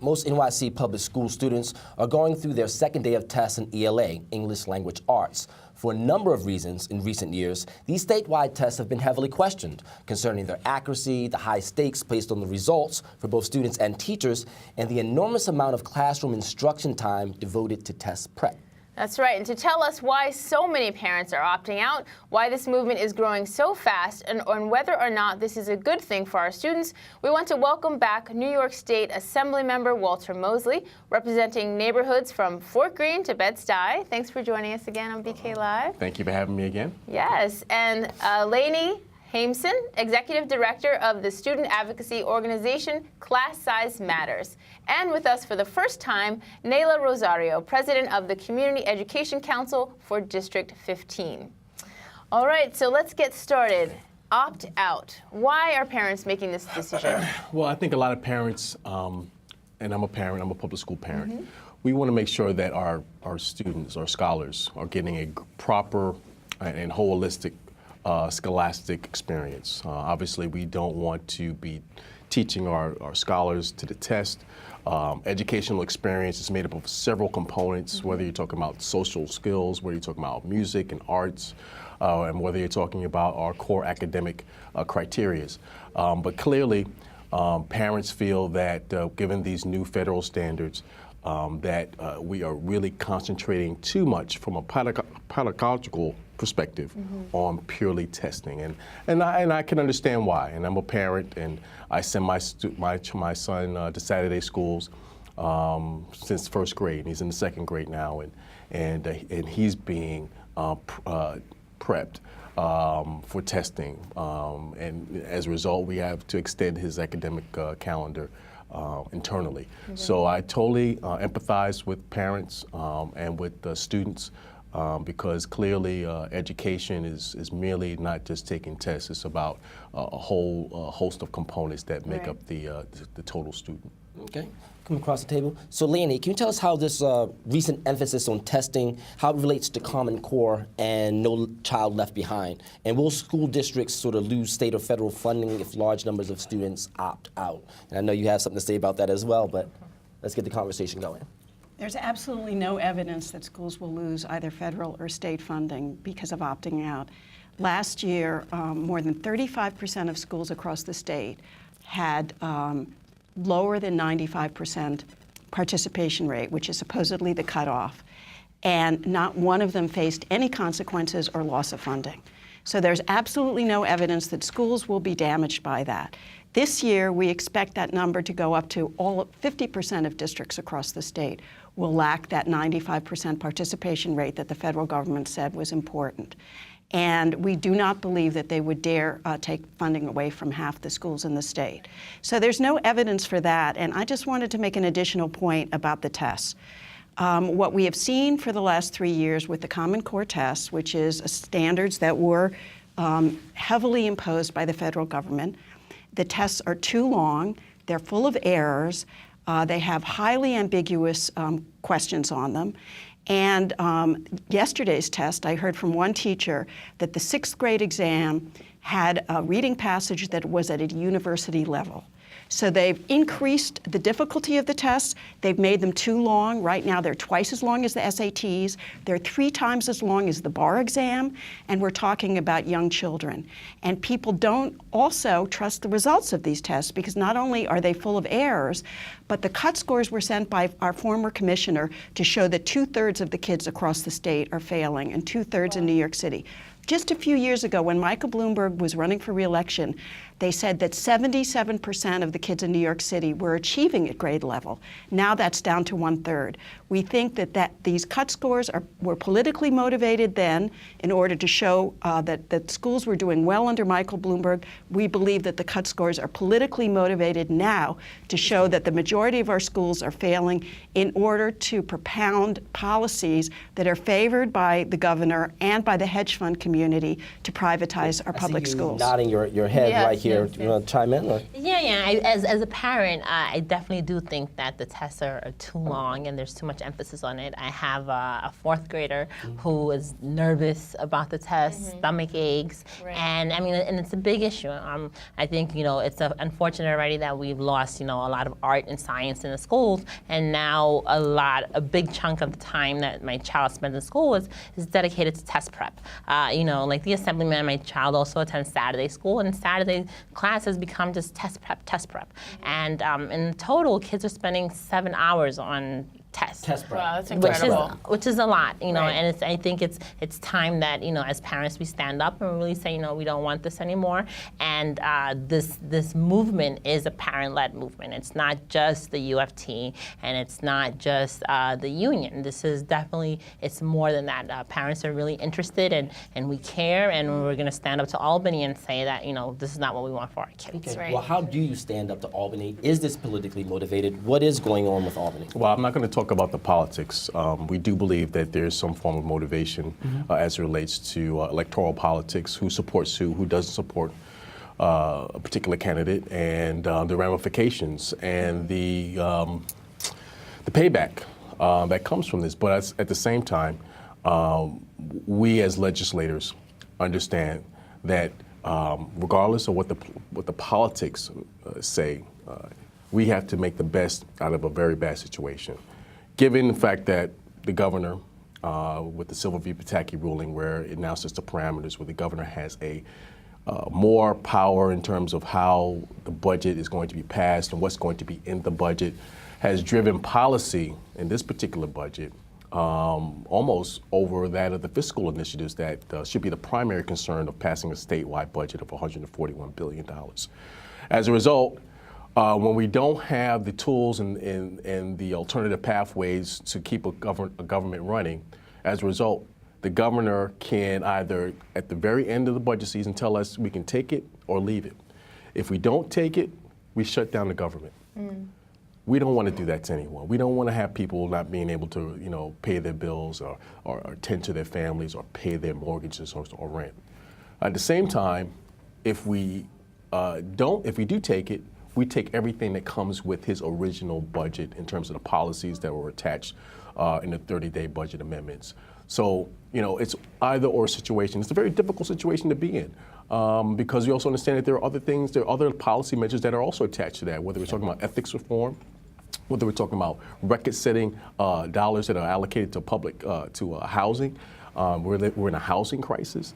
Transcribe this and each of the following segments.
most NYC public school students are going through their second day of tests in ELA, English Language Arts. For a number of reasons in recent years, these statewide tests have been heavily questioned concerning their accuracy, the high stakes placed on the results for both students and teachers, and the enormous amount of classroom instruction time devoted to test prep. That's right, and to tell us why so many parents are opting out, why this movement is growing so fast, and whether or not this is a good thing for our students, we want to welcome back New York State Assemblymember Walter Mosley, representing neighborhoods from Fort Greene to Bed-Stuy. Thanks for joining us again on BK Live. Thank you for having me again. Yes, and Leonie Haimson, Executive Director of the student advocacy organization Class Size Matters. And with us for the first time, Naila Rosario, President of the Community Education Council for District 15. All right, so let's get started. Opt out. Why are parents making this decision? Well, I think a lot of parents, and I'm a parent, I'm a public school parent, we want to make sure that our students, our scholars, are getting a proper and holistic scholastic experience. Obviously, we don't want to be teaching our scholars to the test. Educational experience is made up of several components, whether you're talking about social skills, whether you're talking about music and arts, and whether you're talking about our core academic criteria. But clearly, parents feel that given these new federal standards, that we are really concentrating too much from a pedagogical perspective on purely testing, and I can understand why. And I'm a parent, and I send my son to Saturday schools since first grade. And he's in the second grade now, and he's being prepped for testing, and as a result, we have to extend his academic calendar internally. So I totally empathize with parents and with the students, because clearly education is merely not just taking tests. It's about a whole host of components that make up the total student. Okay, come across the table. So Leonie, can you tell us how this recent emphasis on testing, how it relates to Common Core and No Child Left Behind? And will school districts sort of lose state or federal funding if large numbers of students opt out? And I know you have something to say about that as well, but let's get the conversation going. There's absolutely no evidence that schools will lose either federal or state funding because of opting out. Last year, more than 35% of schools across the state had lower than 95% participation rate, which is supposedly the cutoff, and not one of them faced any consequences or loss of funding. So there's absolutely no evidence that schools will be damaged by that. This year, we expect that number to go up to 50% of districts across the state will lack that 95% participation rate that the federal government said was important. And we do not believe that they would dare take funding away from half the schools in the state. So there's no evidence for that, and I just wanted to make an additional point about the tests. What we have seen for the last 3 years with the Common Core tests, which is standards that were heavily imposed by the federal government, the tests are too long, they're full of errors, they have highly ambiguous questions on them. And yesterday's test, I heard from one teacher that the 6th grade exam had a reading passage that was at a university level. So they've increased the difficulty of the tests. They've made them too long. Right now, they're twice as long as the SATs. They're 3 times as long as the bar exam, and we're talking about young children. And people don't also trust the results of these tests because not only are they full of errors, but the cut scores were sent by our former commissioner to show that 2/3 of the kids across the state are failing and 2/3 in New York City. Just a few years ago, when Michael Bloomberg was running for re-election, they said that 77% of the kids in New York City were achieving at grade level. Now that's down to 1/3. We think that these cut scores were politically motivated then in order to show that schools were doing well under Michael Bloomberg. We believe that the cut scores are politically motivated now to show that the majority of our schools are failing in order to propound policies that are favored by the governor and by the hedge fund community community to privatize our public I see you schools. nodding your head Yes, right here. yes, Do you want to chime in? Or? As a parent, I definitely do think that the tests are too long and there's too much emphasis on it. I have a fourth grader who is nervous about the test, stomach aches, and I mean, and it's a big issue. I think, it's unfortunate already that we've lost, a lot of art and science in the schools, and now a big chunk of the time that my child spends in school is dedicated to test prep. Like the Assemblyman, my child also attends Saturday school, and Saturday class has become just test prep. And in total, kids are spending 7 hours on tests. Test prep. Wow, that's incredible. Which is a lot, Right. and I think it's time that, as parents we stand up and really say, we don't want this anymore. And this movement is a parent-led movement. It's not just the UFT and it's not just the union. This is definitely, it's more than that. Parents are really interested and we care, and we're going to stand up to Albany and say that, this is not what we want for our kids. Okay. Right. Well, how do you stand up to Albany? Is this politically motivated? What is going on with Albany? Well, I'm not going to talk about the politics. We do believe that there's some form of motivation as it relates to electoral politics, who supports who doesn't support a particular candidate, and the ramifications and the payback that comes from this. But at the same time, we as legislators understand that regardless of what the politics say, we have to make the best out of a very bad situation. Given the fact that the governor, with the Silver v. Pataki ruling, where it now sets the parameters, where the governor has more power in terms of how the budget is going to be passed and what's going to be in the budget, has driven policy in this particular budget almost over that of the fiscal initiatives that should be the primary concern of passing a statewide budget of $141 billion. As a result, when we don't have the tools and the alternative pathways to keep a government running, as a result, the governor can either, at the very end of the budget season, tell us we can take it or leave it. If we don't take it, we shut down the government. We don't want to do that to anyone. We don't want to have people not being able to, pay their bills or tend to their families or pay their mortgages or rent. At the same time, if we do take it, we take everything that comes with his original budget in terms of the policies that were attached in the 30-day budget amendments. So, it's either or situation. It's a very difficult situation to be in because we also understand that there are other policy measures that are also attached to that, whether we're talking about ethics reform, whether we're talking about record-setting dollars that are allocated to public, to housing. We're in a housing crisis.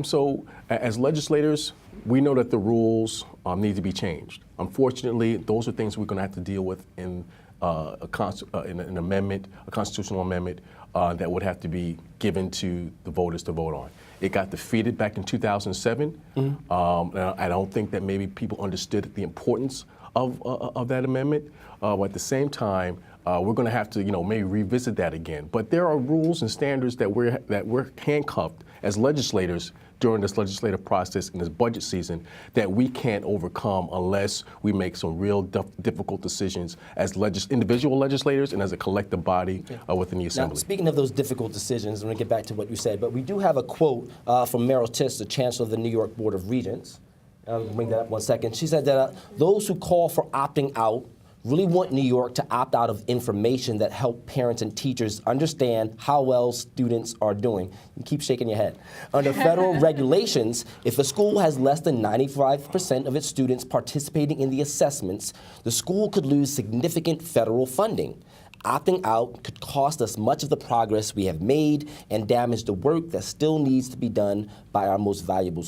So as legislators, we know that the rules need to be changed. Unfortunately, those are things we're going to have to deal with in an amendment, a constitutional amendment that would have to be given to the voters to vote on. It got defeated back in 2007. I don't think that maybe people understood the importance of that amendment. But at the same time, we're going to have to, maybe revisit that again. But there are rules and standards that we're handcuffed as legislators during this legislative process in this budget season that we can't overcome unless we make some real difficult decisions as individual legislators and as a collective body within the Assembly. Now, speaking of those difficult decisions, I'm going to get back to what you said, but we do have a quote from Meryl Tiss, the Chancellor of the New York Board of Regents. I'll bring that up 1 second. She said that those who call for opting out really want New York to opt out of information that help parents and teachers understand how well students are doing. You keep shaking your head. Under federal regulations, if a school has less than 95% of its students participating in the assessments, the school could lose significant federal funding. Opting out could cost us much of the progress we have made and damage the work that still needs to be done by our most valuable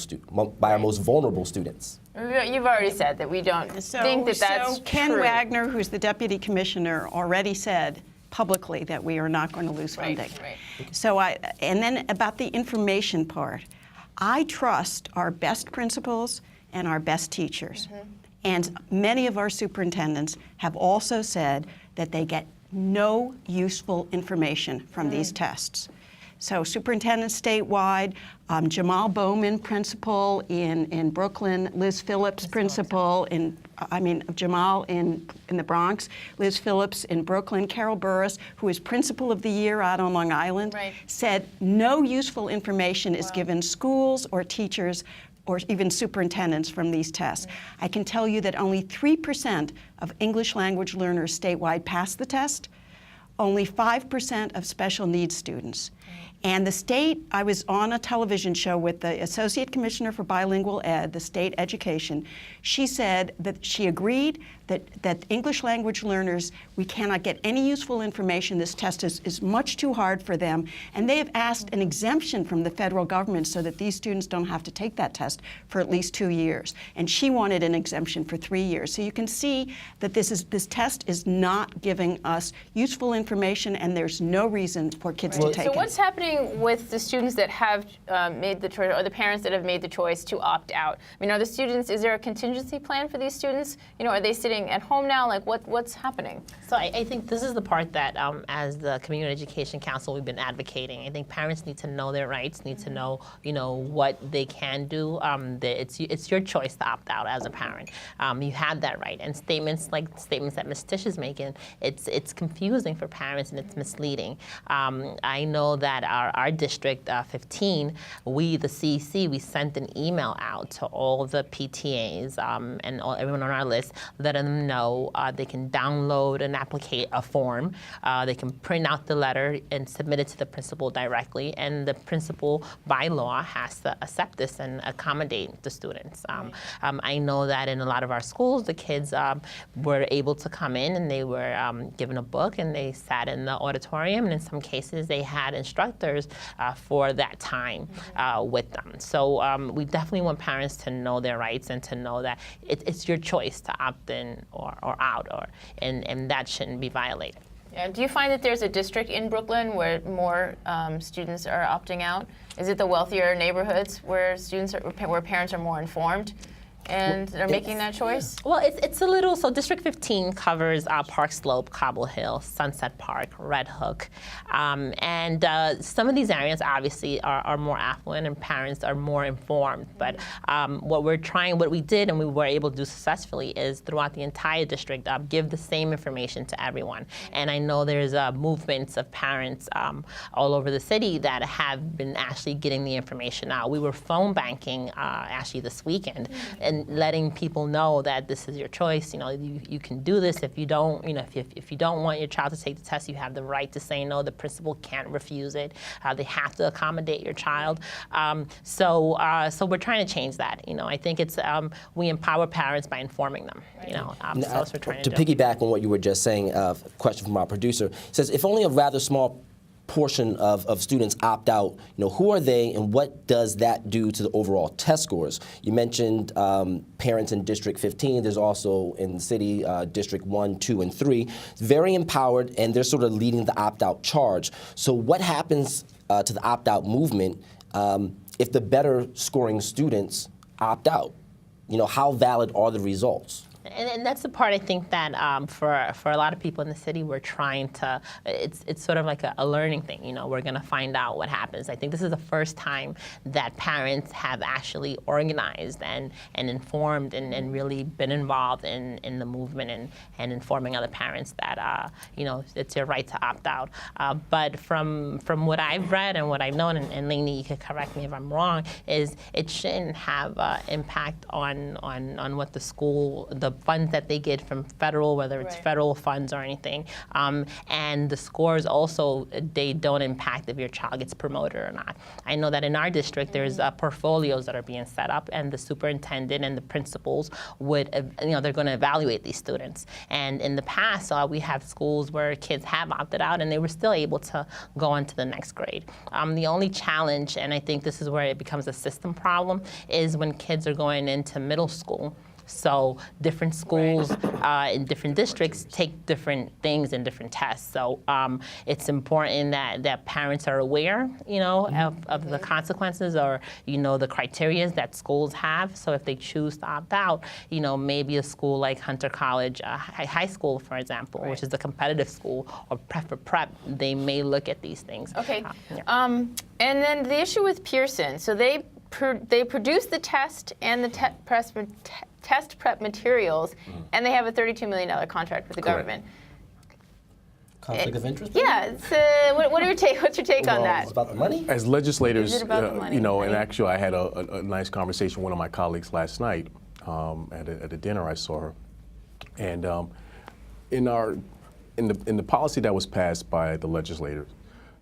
our most vulnerable students. You've already said that we don't think that that's so Ken true. Wagner, who's the deputy commissioner, already said publicly that we are not going to lose funding. Right. So and then about the information part, I trust our best principals and our best teachers. And many of our superintendents have also said that they get no useful information from these tests. So superintendent statewide, Jamal Bowman, principal in Brooklyn, Liz Phillips, principal in, Jamal in the Bronx, Liz Phillips in Brooklyn, Carol Burris, who is principal of the year out on Long Island, said no useful information is given schools or teachers or even superintendents from these tests. I can tell you that only 3% of English language learners statewide pass the test, only 5% of special needs students. And the state, I was on a television show with the Associate Commissioner for Bilingual Ed, the state education. She said that she agreed that English language learners, we cannot get any useful information. This test is much too hard for them. And they have asked an exemption from the federal government so that these students don't have to take that test for at least 2 years. And she wanted an exemption for 3 years. So you can see that this test is not giving us useful information, and there's no reason for kids to take it. So what's happening with the students that have made the choice, or the parents that have made the choice to opt out? I mean, are the students, is there a contingency plan for these students? You know, are they sitting at home now? Like, what's happening? So I think this is the part that, as the Community Education Council, we've been advocating. I think parents need to know their rights, need to know, what they can do. It's your choice to opt out as a parent. You have that right. And statements that Ms. Tish is making, it's confusing for parents and it's misleading. I know that our district 15, we, the CEC, we sent an email out to all the PTAs and everyone on our list, letting them know they can download and applicate a form. They can print out the letter and submit it to the principal directly, and the principal by law has to accept this and accommodate the students. I know that in a lot of our schools, the kids were able to come in and they were given a book and they sat in the auditorium, and in some cases they had instructors for that time with them. So we definitely want parents to know their rights and to know that it's your choice to opt in or out, and that shouldn't be violated. Yeah. Do you find that there's a district in Brooklyn where more students are opting out? Is it the wealthier neighborhoods where where parents are more informed and are making that choice? Well, it's a little, so District 15 covers Park Slope, Cobble Hill, Sunset Park, Red Hook. And some of these areas obviously are more affluent and parents are more informed. But what we did and we were able to do successfully is throughout the entire district, give the same information to everyone. And I know there's movements of parents all over the city that have been actually getting the information out. We were phone banking actually this weekend, and letting people know that this is your choice. You can do this. If you don't, if you don't want your child to take the test, you have the right to say no. The principal can't refuse it. They have to accommodate your child. So we're trying to change that. I think it's we empower parents by informing them. So that's what we're trying to do. Piggyback on what you were just saying, a question from our producer. It says, if only a rather small portion of students opt out, who are they and what does that do to the overall test scores? You mentioned parents in District 15. There's also in the city, District 1, 2, and 3. Very empowered, and they're sort of leading the opt-out charge. So what happens to the opt-out movement if the better scoring students opt out? How valid are the results? And that's the part I think that for a lot of people in the city, we're trying to, it's sort of like a learning thing. We're going to find out what happens. I think this is the first time that parents have actually organized and informed and really been involved in the movement and informing other parents that, it's your right to opt out. But from what I've read and what I've known, and Leonie, you could correct me if I'm wrong, is it shouldn't have impact on what the funds that they get from federal, whether it's federal funds or anything. And the scores also, they don't impact if your child gets promoted or not. I know that in our district, there's portfolios that are being set up, and the superintendent and the principals would, they're going to evaluate these students. And in the past, we have schools where kids have opted out and they were still able to go on to the next grade. The only challenge, and I think this is where it becomes a system problem, is when kids are going into middle school. So different schools in different districts take different things in different tests. So it's important that parents are aware, of the consequences or, the criteria that schools have. So if they choose to opt out, maybe a school like Hunter College High School, for example, which is a competitive school, or prep, they may look at these things. Okay. And then the issue with Pearson, so they produce the test and the test prep materials, and they have a $32 million contract with the government. Conflict of interest? Yeah. What are your take? What's your take on that? It's about the money? As legislators, Is it about the money, and right? actually I had a nice conversation with one of my colleagues last night at a dinner I saw her. And in the policy that was passed by the legislators,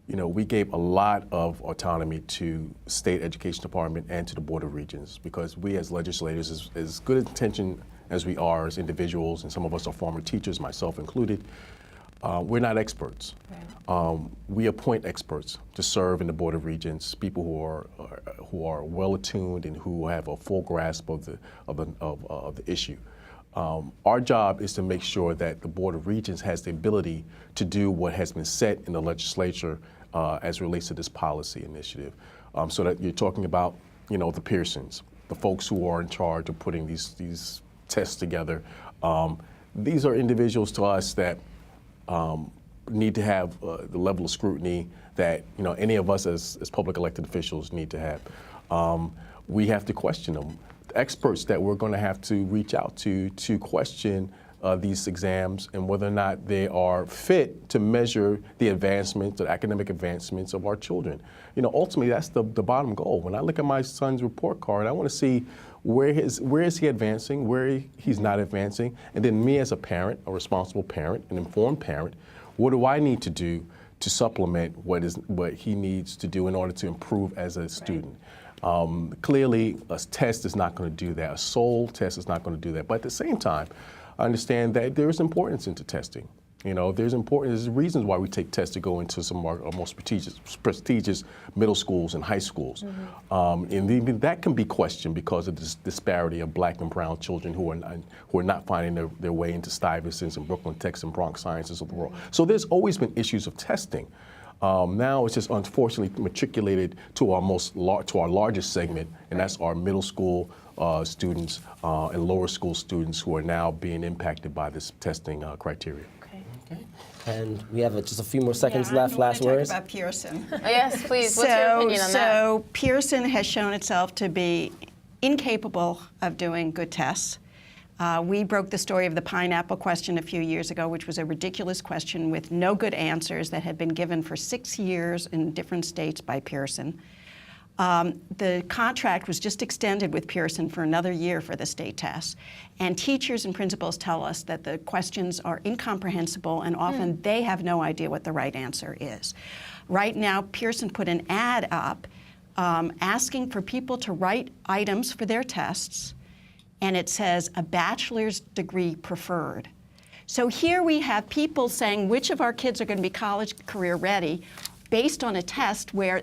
we gave a lot of autonomy to state education department and to the Board of Regents, because we as legislators, as good intention as we are as individuals, and some of us are former teachers, myself included, we're not experts. Right. We appoint experts to serve in the Board of Regents, people who are well attuned and who have a full grasp of the issue. Our job is to make sure that the Board of Regents has the ability to do what has been set in the legislature as it relates to this policy initiative. So that you're talking about, the Pearsons, the folks who are in charge of putting these tests together. These are individuals to us that need to have the level of scrutiny that any of us as public elected officials need to have. We have to question them. Experts that we're going to have to reach out to question these exams and whether or not they are fit to measure the advancements, the academic advancements of our children. Ultimately, that's the bottom goal. When I look at my son's report card, I want to see where is he advancing, where he's not advancing, and then me as a parent, a responsible parent, an informed parent, what do I need to do to supplement what he needs to do in order to improve as a student? Clearly, a test is not going to do that. A sole test is not going to do that. But at the same time, I understand that there is importance into testing. There's reasons why we take tests to go into some of our most prestigious middle schools and high schools. And even that can be questioned because of this disparity of Black and brown children who are not finding their way into Stuyvesant's and Brooklyn Techs and Bronx Sciences of the world. So there's always been issues of testing. Now it's just unfortunately matriculated to our largest segment, and that's our middle school students and lower school students who are now being impacted by this testing criteria. Okay. And we have just a few more seconds left. I Last want to words? talk about Pearson. Yes, please. What's your opinion on that? So Pearson has shown itself to be incapable of doing good tests. We broke the story of the pineapple question a few years ago, which was a ridiculous question with no good answers that had been given for 6 years in different states by Pearson. The contract was just extended with Pearson for another year for the state tests. And teachers and principals tell us that the questions are incomprehensible and often they have no idea what the right answer is. Right now, Pearson put an ad up asking for people to write items for their tests, and it says a bachelor's degree preferred. So here we have people saying which of our kids are going to be college career ready based on a test where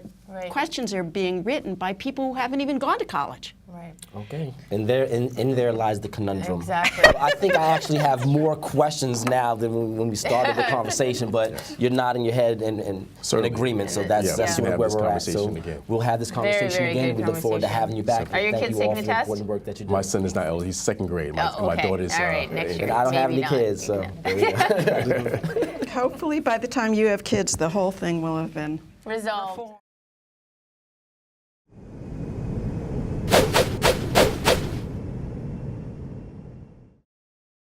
questions are being written by people who haven't even gone to college. Right. Okay. And there lies the conundrum. Exactly. I think I actually have more questions now than when we started the conversation, but you're nodding your head in agreement, so that's sort of where we're at. So we'll have this conversation very again. good We look forward to having you back. Are your Thank kids you all taking for the the test? important work that you do. My son is not old. He's second grade. My okay. daughter is. All right, next year. And I don't have Maybe any kids, so. Hopefully by the time you have kids, the whole thing will have been Resolved.